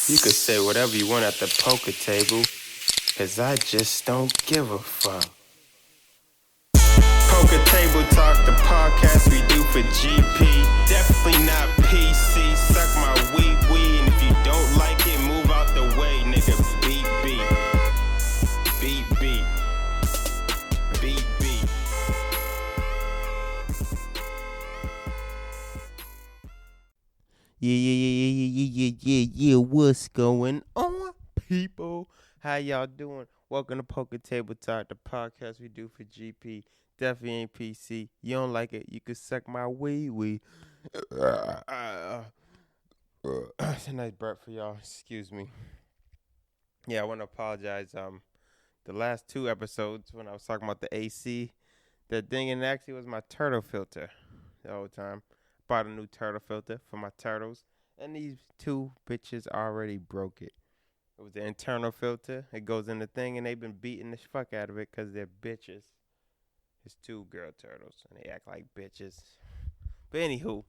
You could say whatever you want at the poker table, 'cause I just don't give a fuck. Poker Table Talk, the podcast we do for GP. Definitely not PC. Suck my wee, and if you don't like it, move out the way, nigga. Beat. Yeah. What's going on, people? How y'all doing? Welcome to Poker Table Talk, the podcast we do for GP. Definitely ain't PC. You don't like it, you can suck my wee. It's a nice burp for y'all. Excuse me. Yeah, I want to apologize. The last two episodes when I was talking about the AC, that thing, and actually was my turtle filter the whole time. Bought a new turtle filter for my turtles, and these two bitches already broke it. It was the internal filter. It goes in the thing, and they've been beating the fuck out of it because they're bitches. It's two girl turtles, and they act like bitches. But anywho,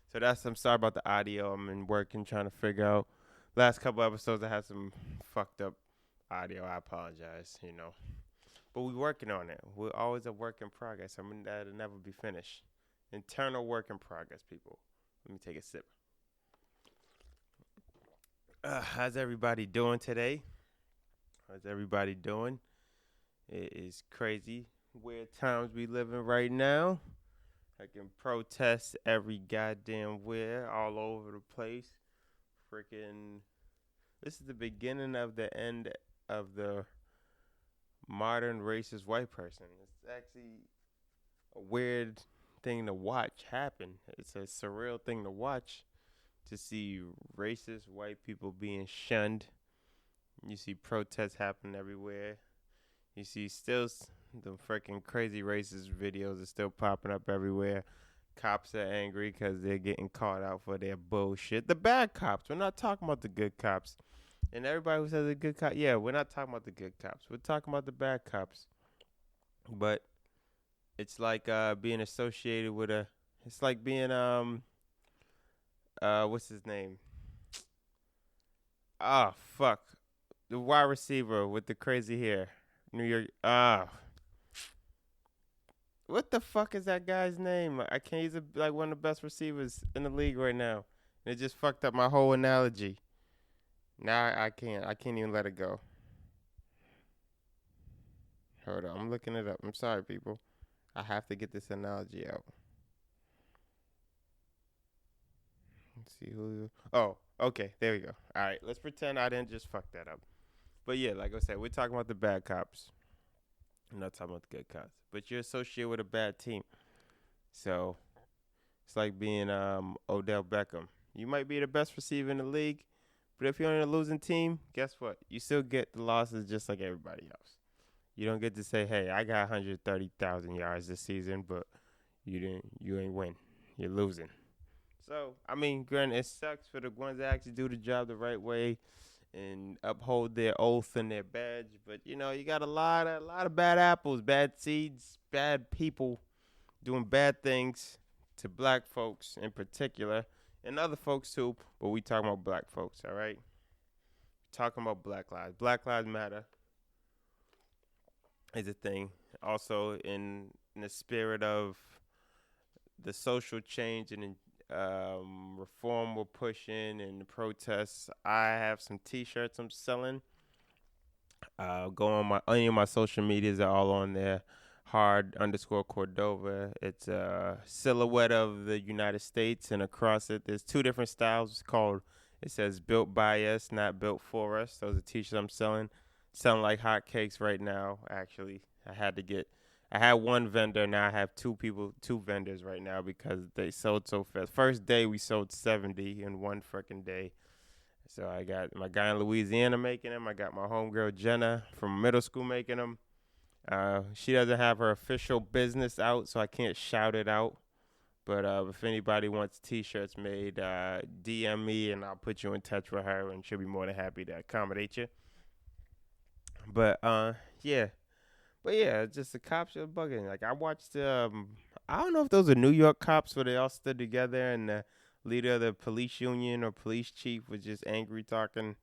so I'm sorry about the audio. I'm in working trying to figure out. Last couple episodes, I had some fucked up audio. I apologize, But we're working on it. We're always a work in progress. That'll never be finished. Internal work in progress, people. Let me take a sip. How's everybody doing today? How's everybody doing? It is crazy weird times we live in right now. I can protest every goddamn where, all over the place. Freaking, this is the beginning of the end of the modern racist white person. It's actually a weird thing to watch happen. It's a surreal thing to watch, to see racist white people being shunned. You see protests happening everywhere. You see still the freaking crazy racist videos are still popping up everywhere. Cops are angry because they're getting caught out for their bullshit. The bad cops. We're not talking about the good cops. And everybody who says the good cops, yeah, we're not talking about the good cops. We're talking about the bad cops. But it's like being associated with it's like being what's his name? Fuck. The wide receiver with the crazy hair. New York. What the fuck is that guy's name? I can't. He's like one of the best receivers in the league right now. And it just fucked up my whole analogy. Now I can't even let it go. Hold on. I'm looking it up. I'm sorry, people. I have to get this analogy out. Let's see who. Oh, okay. There we go. All right. Let's pretend I didn't just fuck that up. But yeah, like I said, we're talking about the bad cops. I'm not talking about the good cops. But you're associated with a bad team. So it's like being Odell Beckham. You might be the best receiver in the league, but if you're on a losing team, guess what? You still get the losses just like everybody else. You don't get to say, hey, I got 130,000 yards this season, but you ain't win. You're losing. So, granted, it sucks for the ones that actually do the job the right way and uphold their oath and their badge. But, you got a lot of bad apples, bad seeds, bad people doing bad things to black folks in particular and other folks too. But we talking about black folks, all right? Talking about Black Lives. Black Lives Matter is a thing. Also, in the spirit of the social change and reform we're pushing and the protests, I have some T-shirts I'm selling. Go on any of my social medias are all on there. Hard_Cordova. It's a silhouette of the United States, and across it there's two different styles. It says "Built by Us, Not Built for Us." Those are T-shirts I'm selling like hotcakes right now. Actually, I had one vendor. Now I have two vendors right now because they sold so fast. First day we sold 70 in one freaking day. So I got my guy in Louisiana making them. I got my homegirl Jenna from middle school making them. She doesn't have her official business out, so I can't shout it out. But if anybody wants T-shirts made, DM me and I'll put you in touch with her, and she'll be more than happy to accommodate you. But yeah. But yeah, just the cops are bugging. Like I watched, I don't know if those are New York cops where they all stood together and leader of the police union or police chief was just angry talking.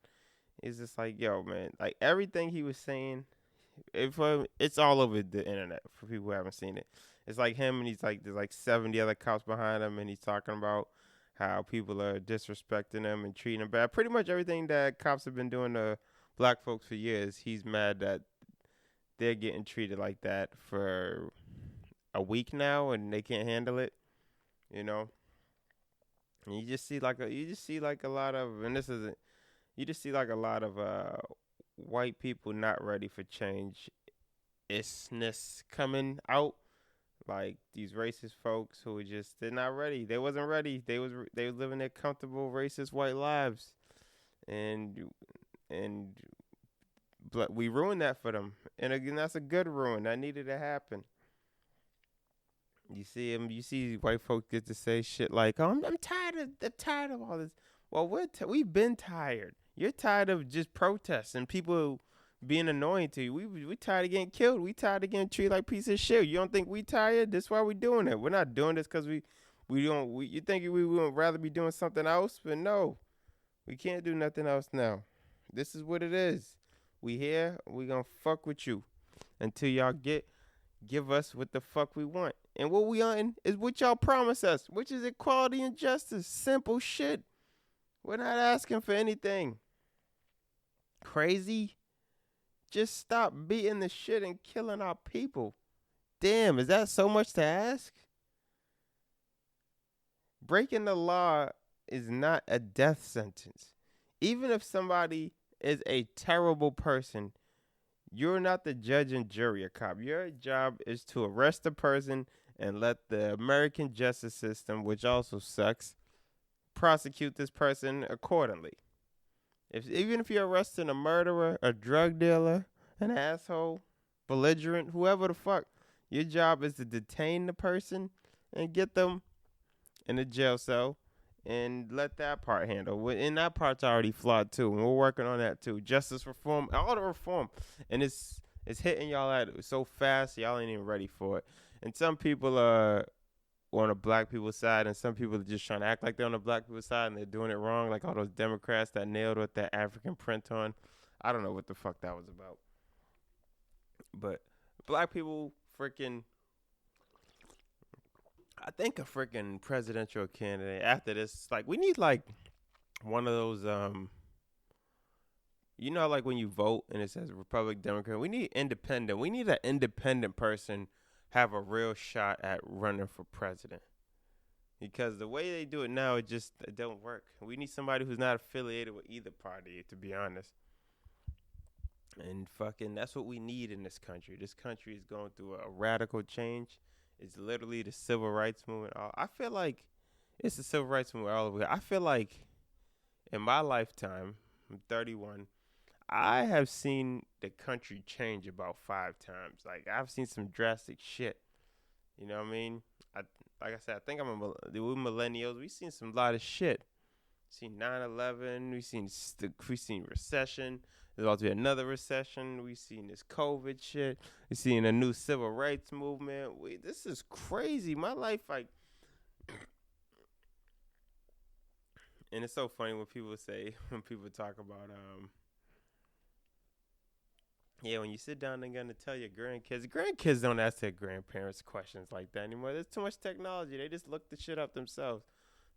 It's just like, yo, man, like everything he was saying, it's all over the internet for people who haven't seen it. It's like him and he's like, there's like 70 other cops behind him, and he's talking about how people are disrespecting him and treating him bad. Pretty much everything that cops have been doing to black folks for years, he's mad that they're getting treated like that for a week now, and they can't handle it. You know, and you just see like a lot of, and this isn't, you just see like a lot of white people not ready for change isness coming out. Like these racist folks who are just, they're not ready. They wasn't ready. They was living their comfortable racist white lives, and we ruined that for them. And again, that's a good ruin that needed to happen. You see him. You see white folks get to say shit like, "Oh, I'm tired of all this." Well, we've been tired. You're tired of just protests and people being annoying to you. We tired of getting killed. We tired of getting treated like piece of shit. You don't think we tired? That's why we doing it. We're not doing this because we don't. You think we would rather be doing something else? But no, we can't do nothing else now. This is what it is. We here. We gonna fuck with you until y'all give us what the fuck we want. And what we on is what y'all promise us, which is equality and justice. Simple shit. We're not asking for anything crazy. Just stop beating the shit and killing our people. Damn, is that so much to ask? Breaking the law is not a death sentence. Even if somebody is a terrible person, you're not the judge and jury, a cop. Your job is to arrest the person and let the American justice system, which also sucks, prosecute this person accordingly. Even if you're arresting a murderer, a drug dealer, an asshole, belligerent, whoever the fuck, your job is to detain the person and get them in a jail cell and let that part handle. And that part's already flawed too, and we're working on that too. Justice reform, all the reform, and it's hitting y'all at it so fast, y'all ain't even ready for it. And some people are on the black people's side, and some people are just trying to act like they're on the black people's side, and they're doing it wrong, like all those Democrats that nailed with that African print on. I don't know what the fuck that was about. But black people freaking, I think a freaking presidential candidate after this, like we need like one of those, you know, like when you vote and it says Republican, Democrat, we need independent. We need an independent person have a real shot at running for president. Because the way they do it now, it don't work. We need somebody who's not affiliated with either party, to be honest. And fucking, that's what we need in this country. This country is going through a radical change. It's literally the civil rights movement. I feel like it's the civil rights movement all over. I feel like in my lifetime, I'm 31, I have seen the country change about 5 times. Like, I've seen some drastic shit. You know what I mean? Like I said, I think we're millennials. We've seen some lot of shit. We've seen 9/11. We've seen recession. There's about to be another recession. We've seen this COVID shit. We've seen a new civil rights movement. This is crazy. My life, like, and it's so funny when people talk about, yeah, when you sit down, they're going to tell your grandkids don't ask their grandparents questions like that anymore. There's too much technology. They just look the shit up themselves.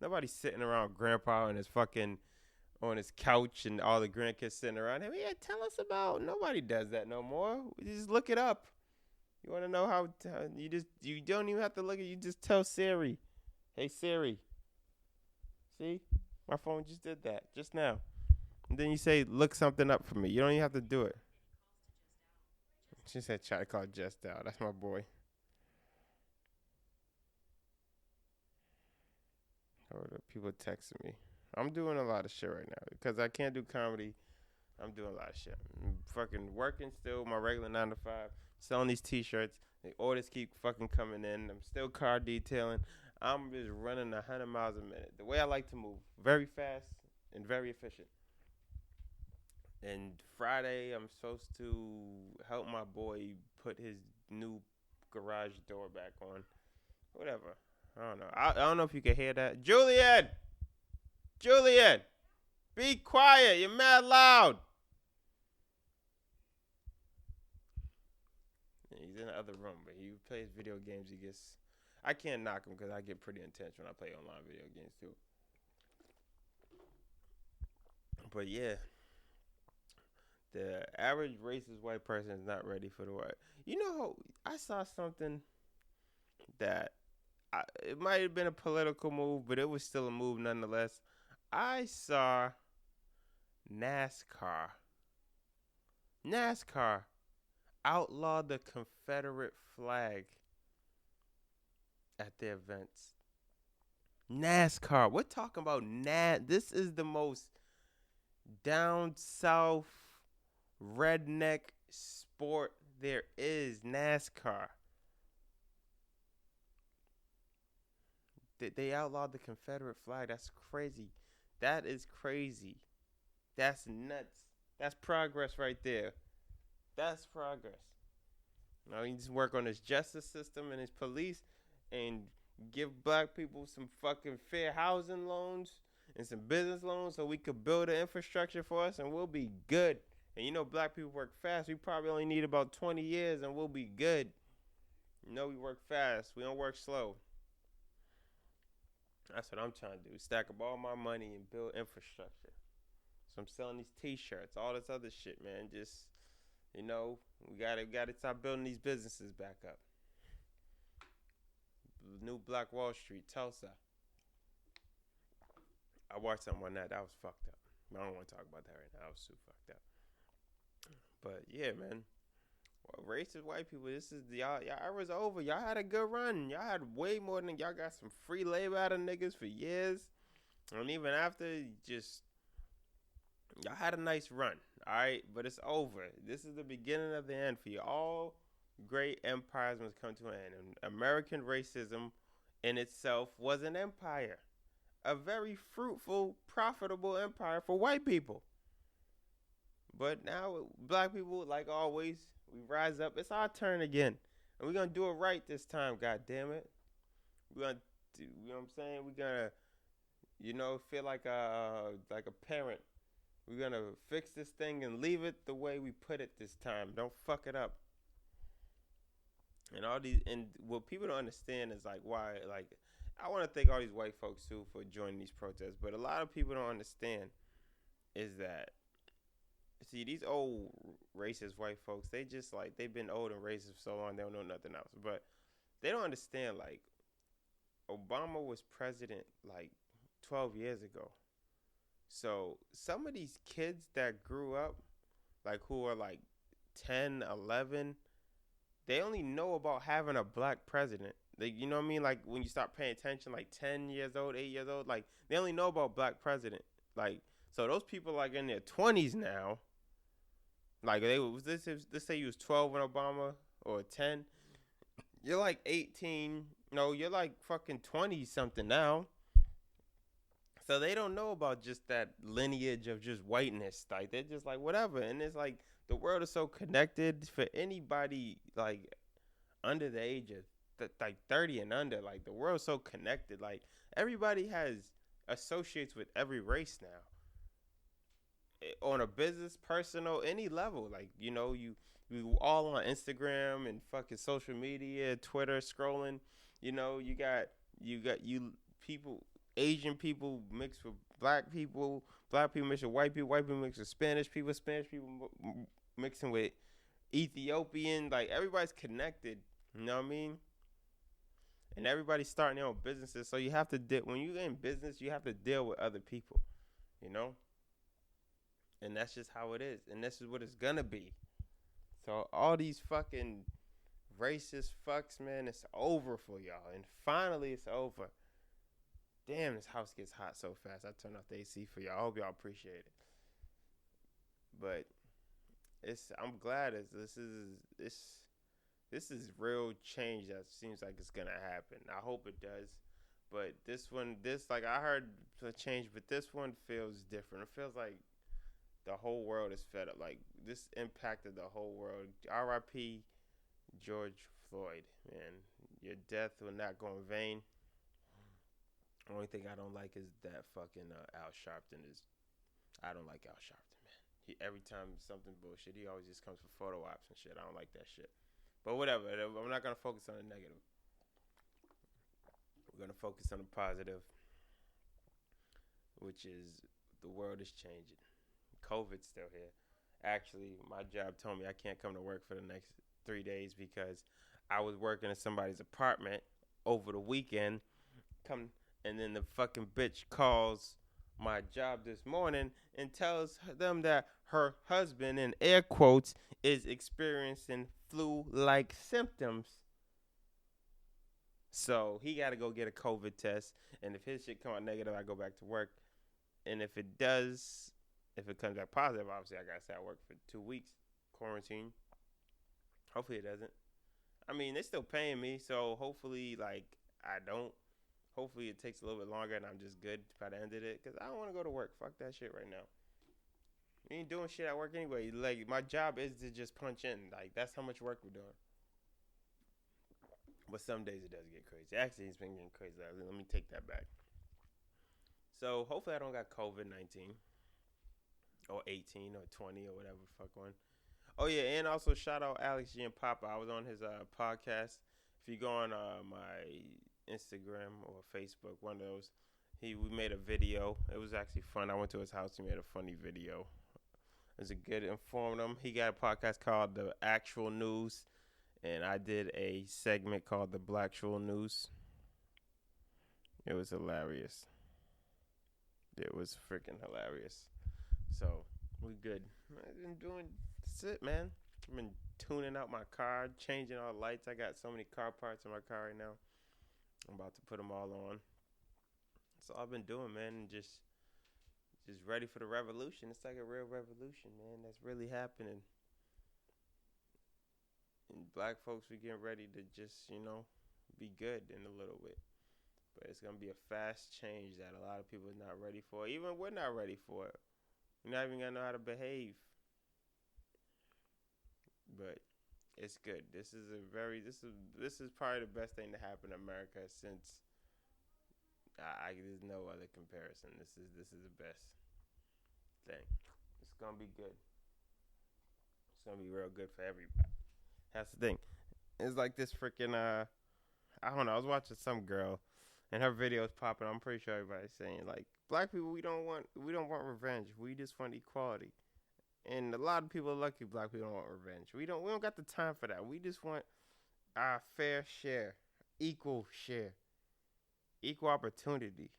Nobody's sitting around grandpa and his fucking on his couch and all the grandkids sitting around him. Yeah, tell us about. Nobody does that no more. You just look it up. You want to know how you don't even have to look at. You just tell Siri, "Hey Siri." See, my phone just did that just now. And then you say, "Look something up for me." You don't even have to do it. She said, "Try to call Just Out." That's my boy. Or the people texting me. I'm doing a lot of shit right now because I can't do comedy. I'm doing a lot of shit. I'm fucking working still, my regular 9 to 5, selling these T-shirts. The orders keep fucking coming in. I'm still car detailing. I'm just running 100 miles a minute. The way I like to move, very fast and very efficient. And Friday, I'm supposed to help my boy put his new garage door back on. Whatever. I don't know. I don't know if you can hear that. Julian! Julian, be quiet. You're mad loud. Yeah, he's in the other room, but he plays video games. He gets. I can't knock him because I get pretty intense when I play online video games too. But yeah, the average racist white person is not ready for the white. You know, I saw something that it might have been a political move, but it was still a move nonetheless. I saw NASCAR. NASCAR outlawed the Confederate flag at their events. NASCAR. We're talking about This is the most down south redneck sport there is. NASCAR. They outlawed the Confederate flag. That's crazy. That is crazy. That's nuts. That's progress right there. That's progress. Now he needs to work on his justice system and his police and give black people some fucking fair housing loans and some business loans so we could build an infrastructure for us and we'll be good. And you know black people work fast. We probably only need about 20 years and we'll be good. You know we work fast. We don't work slow. That's what I'm trying to do. Stack up all my money and build infrastructure. So I'm selling these t-shirts, all this other shit, man. Just, you know, we gotta start building these businesses back up. New Black Wall Street, Tulsa. I watched something on that. That was fucked up. I don't want to talk about that right now. That was super fucked up. But yeah, man. Well, racist white people, this is y'all era's over. Y'all had a good run. Y'all had way more than y'all got some free labor out of niggas for years. And even after, just y'all had a nice run. Alright? But it's over. This is the beginning of the end for you. All great empires must come to an end. And American racism in itself was an empire. A very fruitful, profitable empire for white people. But now, black people, like always, we rise up. It's our turn again. And we're going to do it right this time, God damn it. We're going to, you know what I'm saying? We're going to, you know, feel like a parent. We're going to fix this thing and leave it the way we put it this time. Don't fuck it up. And all these, and what people don't understand is like why, like, I want to thank all these white folks too for joining these protests. But a lot of people don't understand is that, see, these old racist white folks, they just like, they've been old and racist for so long, they don't know nothing else. But they don't understand, like, Obama was president like 12 years ago. So some of these kids that grew up, like who are like 10, 11, they only know about having a black president. Like, you know what I mean? Like when you start paying attention, like 10 years old, 8 years old, like they only know about black president. Like, so those people like in their 20s now, like let's say you was 12 when Obama or 10, you're like 18. No, you're like fucking 20 something now. So they don't know about just that lineage of just whiteness. Like they're just like whatever. And it's like the world is so connected for anybody like under the age of like 30 and under. Like the world's so connected. Like everybody has associates with every race now. On a business, personal, any level. Like, you know, you all on Instagram and fucking social media, Twitter, scrolling. You know, you got people, Asian people mixed with black people mixed with white people mixed with Spanish people mixing with Ethiopian. Like everybody's connected. You know what I mean? And everybody's starting their own businesses. So you have to when you're in business, you have to deal with other people. You know? And that's just how it is. And this is what it's gonna be. So all these fucking racist fucks, man, it's over for y'all. And finally it's over. Damn, this house gets hot so fast. I turned off the AC for y'all. I hope y'all appreciate it. But I'm glad this is real change that seems like it's gonna happen. I hope it does. But like I heard the change, but this one feels different. It feels like the whole world is fed up. Like this impacted the whole world. R.I.P. George Floyd, man. Your death will not go in vain. Only thing I don't like is that fucking Al Sharpton is. I don't like Al Sharpton, man. Every time something bullshit, he always just comes for photo ops and shit. I don't like that shit. But whatever. I'm not gonna focus on the negative. We're gonna focus on the positive, which is the world is changing. COVID's still here. Actually, my job told me I can't come to work for the next 3 days because I was working in somebody's apartment over the weekend. And then the fucking bitch calls my job this morning and tells them that her husband, in air quotes, is experiencing flu-like symptoms. So he got to go get a COVID test. And if his shit come out negative, I go back to work. And if it comes back positive, obviously I got to stay at work for 2 weeks, quarantine. Hopefully it doesn't. I mean, they're still paying me, so hopefully, I don't. Hopefully it takes a little bit longer and I'm just good by the end of it. Because I don't want to go to work. Fuck that shit right now. We ain't doing shit at work anyway. Like, my job is to just punch in. Like, that's how much work we're doing. But some days it does get crazy. Actually, it's been getting crazy. Let me take that back. So, hopefully I don't got COVID-19. Or 18 or 20 or whatever the fuck one. Oh, yeah, and also shout out Alex G and Papa. I was on his podcast. If you go on my Instagram or Facebook, one of those, we made a video. It was actually fun. I went to his house. He made a funny video. It was a good informative. He got a podcast called The Actual News, and I did a segment called The Blacktual News. It was hilarious. It was freaking hilarious. So, we good. I've been doing shit, man. I've been tuning out my car, changing all the lights. I got so many car parts in my car right now. I'm about to put them all on. That's all I've been doing, man. And just ready for the revolution. It's like a real revolution, man. That's really happening. And black folks, we getting ready to just, be good in a little bit. But it's going to be a fast change that a lot of people are not ready for. Even we're not ready for it. We're not even going to know how to behave. But it's good. This is probably the best thing to happen in America since there's no other comparison. This is the best thing. It's gonna be good. It's gonna be real good for everybody. That's the thing. It's like this freaking I don't know. I was watching some girl, and her video was popping. I'm pretty sure everybody's saying like, black people, we don't want revenge. We just want equality. And a lot of people are lucky black people don't want revenge. We don't got the time for that. We just want our fair share, equal share, equal opportunity.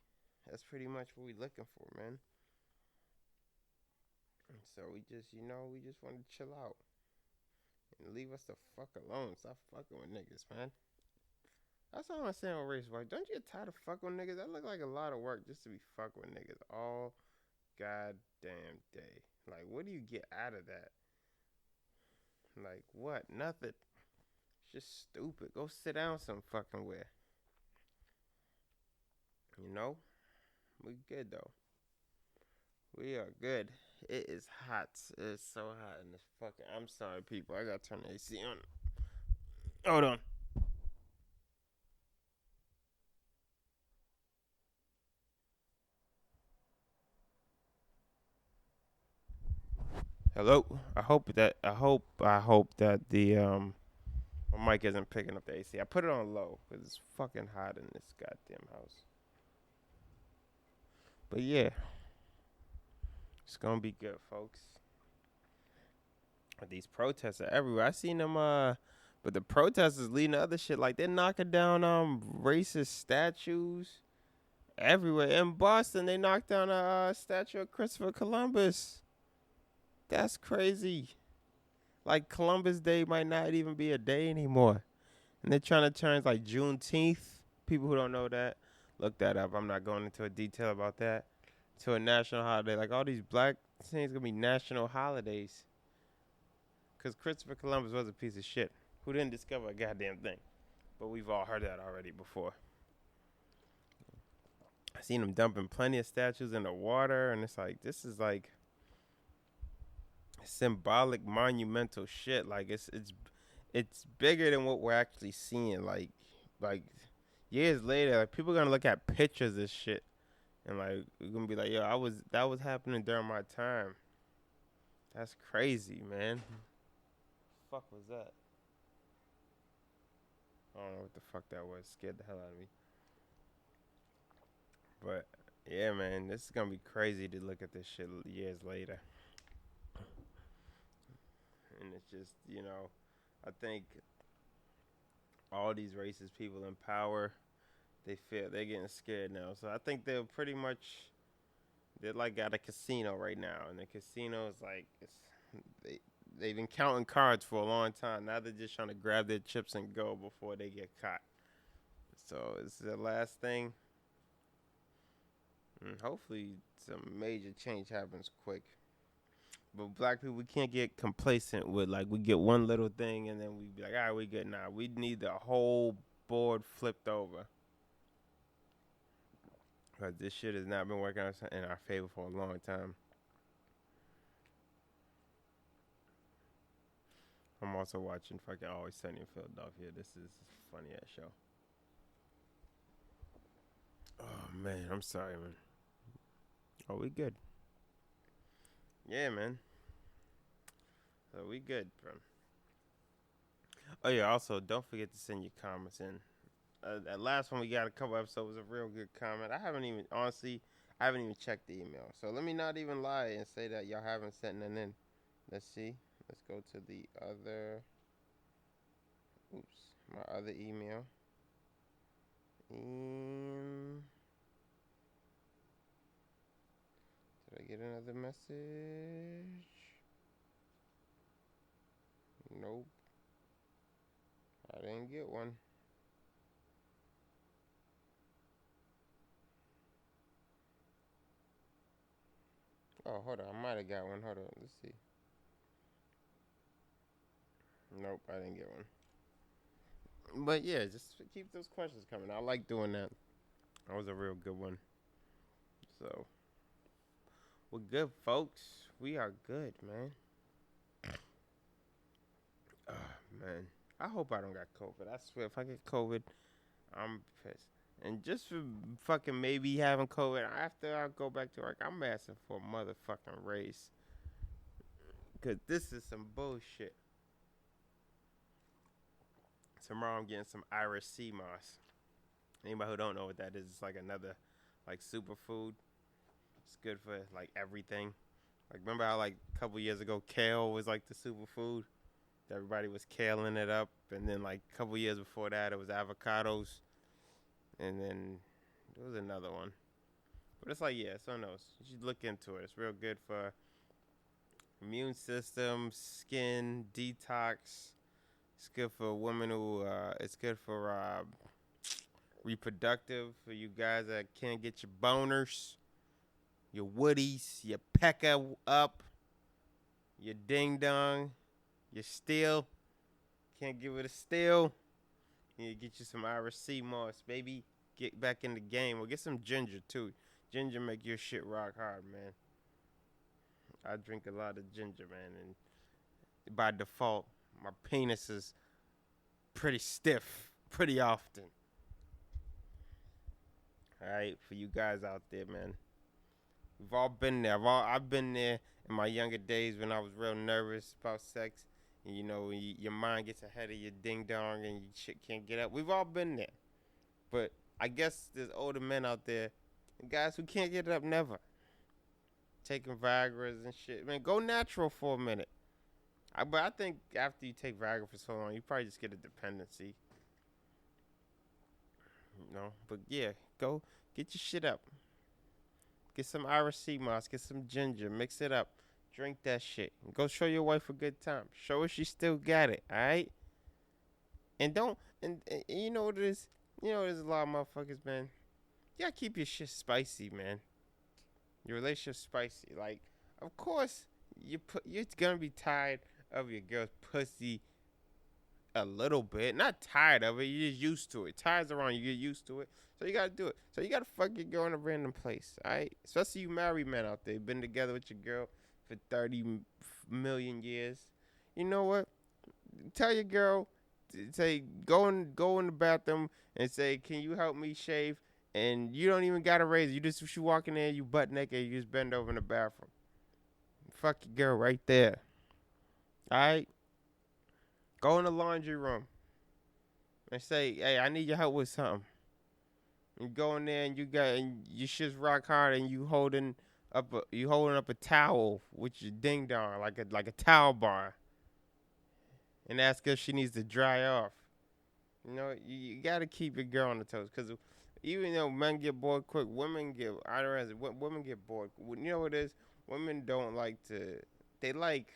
That's pretty much what we're looking for, man. And so we just want to chill out and leave us the fuck alone. Stop fucking with niggas, man. That's all I'm saying with race work. Don't you get tired of fucking with niggas? That look like a lot of work just to be fucking with niggas all goddamn day. Like, what do you get out of that? Like, what? Nothing. It's just stupid. Go sit down some fucking where. We good, though. We are good. It is hot. It's so hot in this fucking... I'm sorry, people. I gotta turn the AC on. Hold on. Hello. I hope that the my mic isn't picking up the AC. I put it on low because it's fucking hot in this goddamn house. But yeah, it's gonna be good, folks. These protests are everywhere. I seen them. But the protesters leading to other shit. Like, they're knocking down racist statues everywhere. In Boston, they knocked down a statue of Christopher Columbus. That's crazy. Like, Columbus Day might not even be a day anymore. And they're trying to turn like Juneteenth. People who don't know that, look that up. I'm not going into a detail about that. To a national holiday. Like, all these black things going to be national holidays. Because Christopher Columbus was a piece of shit who didn't discover a goddamn thing. But we've all heard that already before. I seen him dumping plenty of statues in the water. And it's like, this is like symbolic, monumental shit. Like, it's bigger than what we're actually seeing. Like years later, like people gonna look at pictures of shit and like we're gonna be like, yo, that was happening during my time. That's crazy, man. Fuck was that? I don't know what the fuck that was. Scared the hell out of me. But yeah, man, this is gonna be crazy to look at this shit years later. And it's just, I think all these racist people in power, they feel they're getting scared now. So I think they're like at a casino right now, and the casino is like they they've been counting cards for a long time. Now they're just trying to grab their chips and go before they get caught. So it's the last thing. And hopefully some major change happens quick. But black people, we can't get complacent with like we get one little thing and then we be like, all right, we good now. We need the whole board flipped over. Because this shit has not been working out in our favor for a long time. I'm also watching fucking Always Sunny in Philadelphia. This is a funny ass show. Oh man, I'm sorry, man. Oh, we good. Yeah, man. So we good, bro. Oh yeah, also don't forget to send your comments in. That last one we got a couple episodes was a real good comment. I haven't even checked the email. So let me not even lie and say that y'all haven't sent none in. Let's see. Let's go to the other. Oops, my other email. Did I get another message? Nope. I didn't get one. Oh, hold on. I might have got one. Hold on. Let's see. Nope, I didn't get one. But yeah, just keep those questions coming. I like doing that. That was a real good one. So, we're good, folks. We are good, man. Oh, man. I hope I don't got COVID. I swear, if I get COVID, I'm pissed. And just for fucking maybe having COVID, after I go back to work, I'm asking for a motherfucking raise. Because this is some bullshit. Tomorrow I'm getting some Irish sea moss. Anybody who don't know what that is, it's like another like superfood. It's good for like everything. Like remember how like a couple years ago kale was like the superfood? Everybody was kaling it up, and then like a couple years before that it was avocados, and then there was another one. But it's like, yeah, it's on those. You should look into it. It's real good for immune system, skin, detox. It's good for women who, it's good for reproductive, for you guys that can't get your boners, your woodies, your pecker up, your ding dong, your steel. Can't give it a steel. You need to get you some Irish sea moss, baby. Get back in the game. Or get some ginger, too. Ginger make your shit rock hard, man. I drink a lot of ginger, man, and by default, my penis is pretty stiff pretty often. All right, for you guys out there, man. We've all been there. I've been there in my younger days when I was real nervous about sex. And, you know, when your mind gets ahead of your ding-dong and your shit can't get up. We've all been there. But I guess there's older men out there, and guys who can't get it up never. Taking Viagra's and shit. Man, go natural for a minute. But I think after you take Viagra for so long, you probably just get a dependency. You know? But yeah, go get your shit up. Get some Irish sea moss. Get some ginger. Mix it up. Drink that shit. And go show your wife a good time. Show her she still got it, alright? And don't, and you know what it is? You know, there's a lot of motherfuckers, man. You gotta keep your shit spicy, man. Your relationship spicy. Like, of course, you're gonna be tired of your girl's pussy a little bit. Not tired of it, you're just used to it. Tired's around, you get used to it. So you gotta do it. So you gotta fuck your girl in a random place, alright? Especially you married men out there. Been together with your girl for 30 million years. You know what? Tell your girl say go in the bathroom and say, "Can you help me shave?" And you don't even got a razor. You walk in there, you butt naked, you just bend over in the bathroom. Fuck your girl right there. All right. Go in the laundry room and say, "Hey, I need your help with something." You go in there and your shit's rock hard and you holding up a towel with your ding dong like a towel bar, and ask if she needs to dry off. You know, you gotta keep your girl on the toes, because even though men get bored quick, women get bored. You know what it is? Women don't like to. They like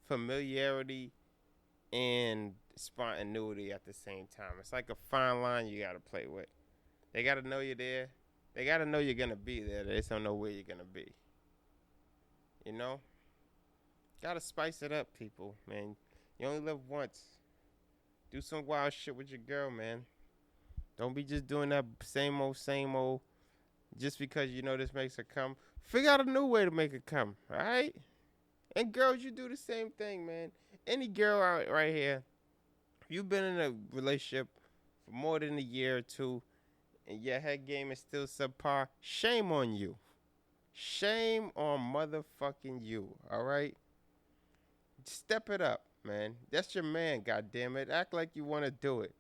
familiarity and spontaneity at the same time. It's like a fine line you gotta play with. They gotta know you're there. They gotta know you're gonna be there. They just don't know where you're gonna be. You know? Gotta spice it up, people, man. You only live once. Do some wild shit with your girl, man. Don't be just doing that same old, just because you know this makes her come. Figure out a new way to make her come, all right? And girls, you do the same thing, man. Any girl out right here, if you've been in a relationship for more than a year or two, and your head game is still subpar, shame on you. Shame on motherfucking you, all right? Step it up, man. That's your man, goddammit. Act like you want to do it.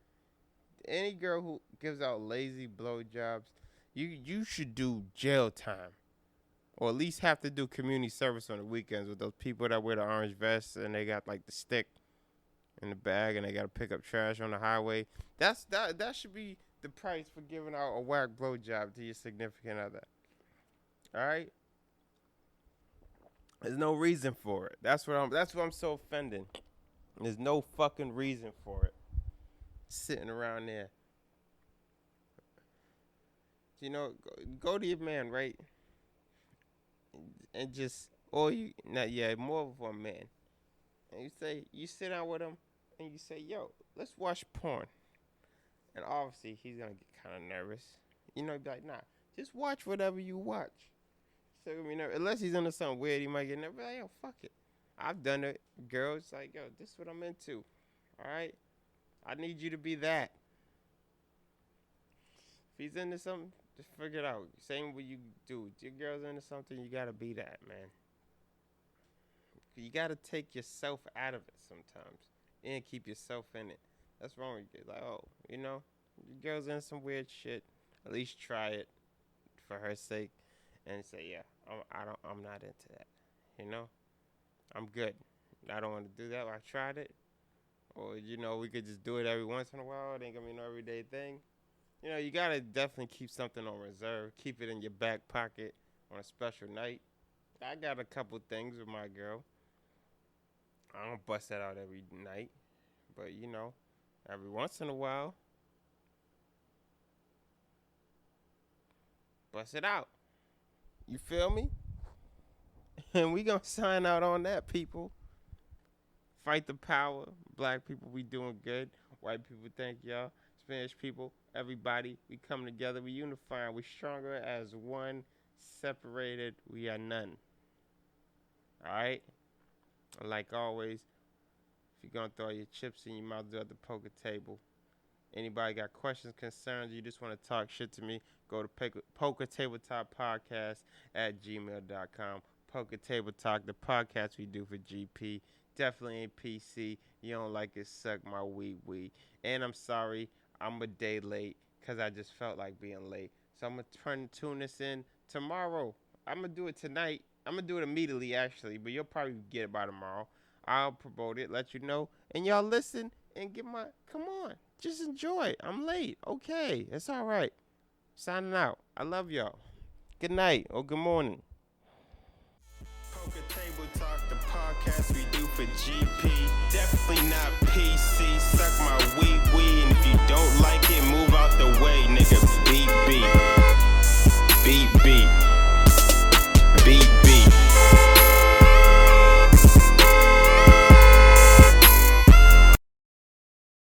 Any girl who gives out lazy blowjobs, you should do jail time. Or at least have to do community service on the weekends with those people that wear the orange vests and they got like the stick in the bag and they got to pick up trash on the highway. That should be the price for giving out a whack blowjob to your significant other. All right? There's no reason for it. That's what I'm so offended. There's no fucking reason for it. Sitting around there. You know, go to your man, right? And just, more of a man. And you sit down with him and you say, "Yo, let's watch porn." And obviously he's gonna get kind of nervous. You know, be like, "Nah, just watch whatever you watch." So unless he's into something weird, he might get nervous. Like, "Yo, fuck it. I've done it." Girls like, "Yo, this is what I'm into. All right, I need you to be that." If he's into something, just figure it out. Same what you do. If your girl's into something, you gotta be that, man. You gotta take yourself out of it sometimes and keep yourself in it. That's wrong with you. Like, your girl's into some weird shit. At least try it for her sake, and say, "Yeah, I'm not into that. You know, I'm good. I don't want to do that. I tried it." Or we could just do it every once in a while. It ain't gonna be no everyday thing. You gotta definitely keep something on reserve. Keep it in your back pocket on a special night. I got a couple things with my girl. I don't bust that out every night, but every once in a while, bust it out. You feel me? And we gonna sign out on that, people. Fight the power. Black people, we doing good. White people, thank y'all. Spanish people, everybody, we come together, we unify, we stronger as one. Separated, we are none. Alright? Like always, if you're going to throw your chips in your mouth, do at the poker table. Anybody got questions, concerns, you just want to talk shit to me, go to Poker Tabletop Podcast at gmail.com. Poker Table Talk, the podcast we do for GP. Definitely ain't PC. You don't like it, suck my wee. And I'm sorry, I'm a day late because I just felt like being late. So I'm going to tune this in tomorrow. I'm going to do it tonight. I'm going to do it immediately, actually, but you'll probably get it by tomorrow. I'll promote it, let you know. And y'all listen and come on, just enjoy. I'm late. Okay, it's all right. Signing out. I love y'all. Good night or good morning. Poker Table Talk, the podcast we do for GP. Definitely not PC. Suck my wee. And if you don't like it, move out the way, nigga. Beat.